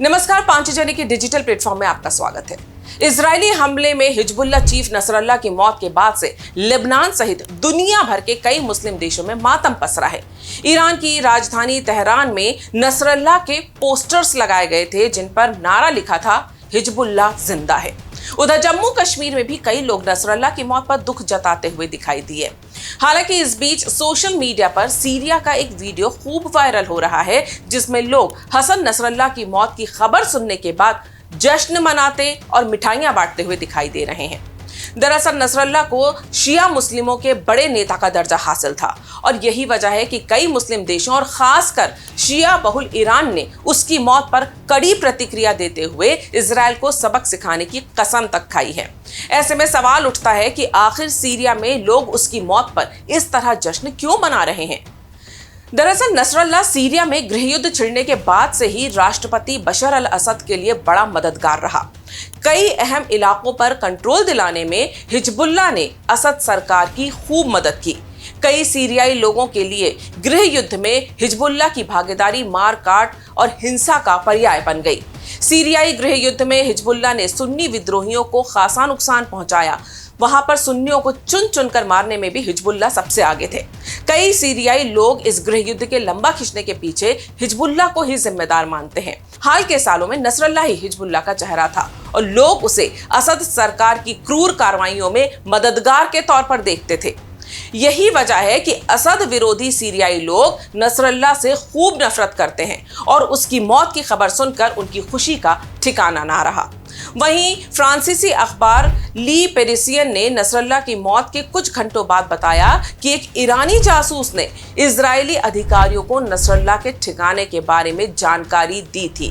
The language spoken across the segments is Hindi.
नमस्कार, पांचजनी के डिजिटल प्लेटफॉर्म में आपका स्वागत है। इजरायली हमले में हिजबुल्लाह चीफ नसरल्लाह की मौत के बाद से लेबनान सहित दुनिया भर के कई मुस्लिम देशों में मातम पसरा है। ईरान की राजधानी तेहरान में नसरल्लाह के पोस्टर्स लगाए गए थे जिन पर नारा लिखा था, हिजबुल्लाह जिंदा है। उधर जम्मू कश्मीर में भी कई लोग नसरल्लाह की मौत पर दुख जताते हुए दिखाई दिए। हालांकि इस बीच सोशल मीडिया पर सीरिया का एक वीडियो खूब वायरल हो रहा है जिसमें लोग हसन नसरल्लाह की मौत की खबर सुनने के बाद जश्न मनाते और मिठाइयां बांटते हुए दिखाई दे रहे हैं। दरअसल नसरल्लाह को शिया मुस्लिमों के बड़े नेता का दर्जा हासिल था और यही वजह है कि कई मुस्लिम देशों और खासकर शिया बहुल ईरान ने उसकी मौत पर कड़ी प्रतिक्रिया देते हुए इजराइल को सबक सिखाने की कसम तक खाई है। ऐसे में सवाल उठता है कि आखिर सीरिया में लोग उसकी मौत पर इस तरह जश्न क्यों मना रहे हैं। दरअसल नसरल्लाह सीरिया में गृहयुद्ध छिड़ने के बाद से ही राष्ट्रपति बशर अल असद के लिए बड़ा मददगार रहा। कई अहम इलाकों पर कंट्रोल दिलाने में हिजबुल्लाह ने असद सरकार की खूब मदद की। कई सीरियाई लोगों के लिए गृह युद्ध में हिजबुल्लाह की भागीदारी मार काट और हिंसा का पर्याय बन गई। सीरियाई गृह युद्ध में हिजबुल्लाह ने सुन्नी विद्रोहियों को खासा नुकसान पहुंचाया। वहां पर सुन्नियों को चुन चुन कर मारने में भी हिजबुल्लाह सबसे आगे थे। कई सीरियाई लोग इस गृह युद्ध के लंबा खिंचने के पीछे हिजबुल्लाह को ही जिम्मेदार मानते हैं। हाल के सालों में नसरल्लाह ही हिजबुल्लाह का चेहरा था और लोग उसे असद सरकार की क्रूर कार्रवाइयों में मददगार के तौर पर देखते थे। यही वजह है कि असद विरोधी सीरियाई लोग नसरल्लाह से खूब नफरत करते हैं और उसकी मौत की खबर सुनकर उनकी खुशी का ठिकाना ना रहा। वहीं फ्रांसीसी अखबार ली पेरिसियन ने नसरल्लाह की मौत के कुछ घंटों बाद बताया कि एक ईरानी जासूस ने इजरायली अधिकारियों को नसरल्लाह के ठिकाने के बारे में जानकारी दी थी।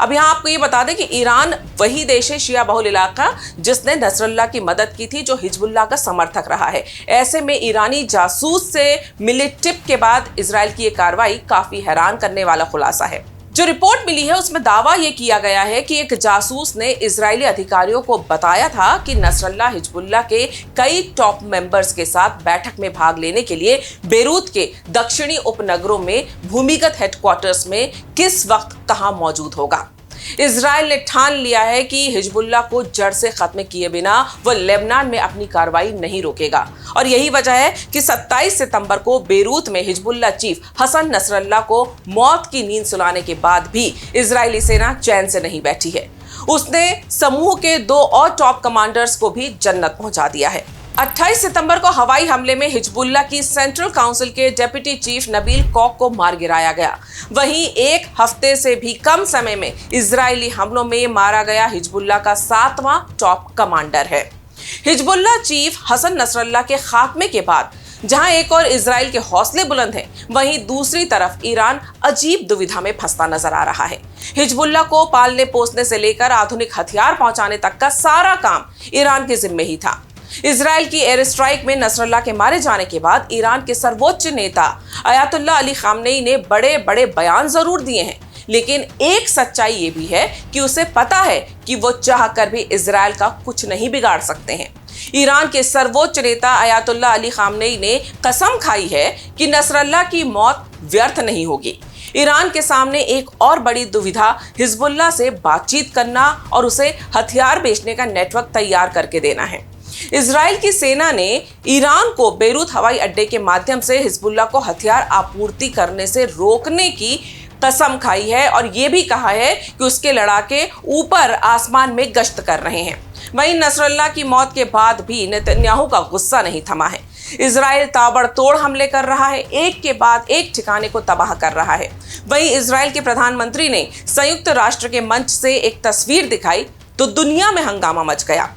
अब यहाँ आपको ये बता दें कि ईरान वही देश है, शिया बहुल इलाका, जिसने नसरल्लाह की मदद की थी, जो हिजबुल्लाह का समर्थक रहा है। ऐसे में ईरानी जासूस से मिले टिप के बाद इजराइल की ये कार्रवाई काफी हैरान करने वाला खुलासा है। जो रिपोर्ट मिली है उसमें दावा यह किया गया है कि एक जासूस ने इजरायली अधिकारियों को बताया था कि नसरल्लाह हिजबुल्लाह के कई टॉप मेंबर्स के साथ बैठक में भाग लेने के लिए बेरूत के दक्षिणी उपनगरों में भूमिगत हेडक्वार्टर्स में किस वक्त कहां मौजूद होगा। इजराइल ने ठान लिया है कि हिजबुल्लाह को जड़ से खत्म किए बिना वह लेबनान में अपनी कार्रवाई नहीं रोकेगा और यही वजह है कि 27 सितंबर को बेरूत में हिजबुल्लाह चीफ हसन नसरल्लाह को मौत की नींद सुलाने के बाद भी इजरायली सेना चैन से नहीं बैठी है। उसने समूह के 2 और टॉप कमांडर्स को भी जन्नत पहुंचा दिया है। 28 सितंबर को हवाई हमले में हिजबुल्लाह की सेंट्रल काउंसिल के डेप्यूटी चीफ नबील कौक को मार गिराया गया। वहीं एक हफ्ते से भी कम समय में इजरायली हमलों में मारा गया हिजबुल्लाह का 7वां टॉप कमांडर है। हिजबुल्लाह चीफ हसन नसरल्लाह के खात्मे के बाद जहां एक और इजराइल के हौसले बुलंद हैं, वहीं दूसरी तरफ ईरान अजीब दुविधा में फंसता नजर आ रहा है। हिजबुल्लाह को पालने पोसने से लेकर आधुनिक हथियार पहुंचाने तक का सारा काम ईरान के जिम्मे ही था। इजराइल की एयर स्ट्राइक में नसरल्लाह के मारे जाने के बाद ईरान के सर्वोच्च नेता अयातुल्लाह अली खामनेई ने बड़े बड़े बयान जरूर दिए हैं, लेकिन एक सच्चाई ये भी है कि उसे पता है कि वो चाहकर भी इजराइल का कुछ नहीं बिगाड़ सकते हैं। ईरान के सर्वोच्च नेता अयातुल्लाह अली खामनेई ने कसम खाई है कि नसरल्लाह की मौत व्यर्थ नहीं होगी। ईरान के सामने एक और बड़ी दुविधा हिजबुल्लाह से बातचीत करना और उसे हथियार बेचने का नेटवर्क तैयार करके देना है। इजराइल की सेना ने ईरान को बेरूत हवाई अड्डे के माध्यम से हिजबुल्लाह को हथियार आपूर्ति करने से रोकने की कसम खाई है और ये भी कहा है कि उसके लड़ाके ऊपर आसमान में गश्त कर रहे हैं। वहीं नसरल्लाह की मौत के बाद भी नेतन्याहू का गुस्सा नहीं थमा है। इजराइल ताबड़तोड़ हमले कर रहा है, एक के बाद एक ठिकाने को तबाह कर रहा है। वहीं इजराइल के प्रधानमंत्री ने संयुक्त राष्ट्र के मंच से एक तस्वीर दिखाई तो दुनिया में हंगामा मच गया।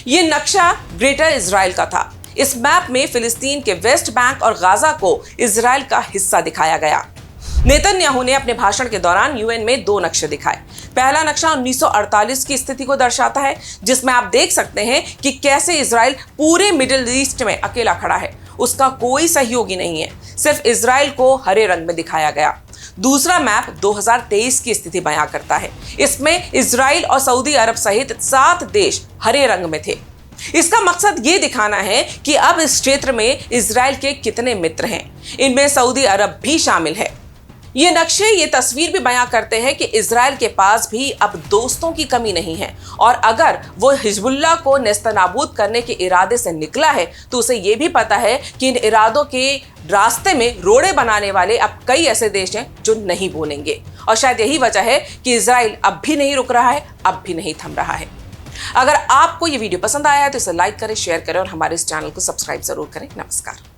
ये नक्शा ग्रेटर इजराइल का था। इस मैप में फिलिस्तीन के वेस्ट बैंक और गाजा को इजराइल का हिस्सा दिखाया गया। नेतन्याहू ने अपने भाषण के दौरान यूएन में 2 नक्शे दिखाए। पहला नक्शा 1948 की स्थिति को दर्शाता है, जिसमें आप देख सकते हैं कि कैसे इजराइल पूरे मिडिल ईस्ट में अकेला खड़ा है। उसका कोई सहयोगी नहीं है, सिर्फ इजराइल को हरे रंग में दिखाया गया। दूसरा मैप 2023 की स्थिति बयां करता है। इसमें इजराइल और सऊदी अरब सहित 7 देश हरे रंग में थे। इसका मकसद ये दिखाना है कि अब इस क्षेत्र में इजराइल के कितने मित्र हैं। इनमें सऊदी अरब भी शामिल है। ये नक्शे ये तस्वीर भी बयां करते हैं कि इजराइल के पास भी अब दोस्तों की कमी नहीं है, और अगर वो हिजबुल्लाह को नेस्तनाबूद करने के इरादे से निकला है तो उसे ये भी पता है कि इन इरादों के रास्ते में रोड़े बनाने वाले अब कई ऐसे देश हैं जो नहीं बोलेंगे। और शायद यही वजह है कि इजराइल अब भी नहीं रुक रहा है, अब भी नहीं थम रहा है। अगर आपको ये वीडियो पसंद आया है तो इसे लाइक करें, शेयर करें और हमारे इस चैनल को सब्सक्राइब जरूर करें। नमस्कार।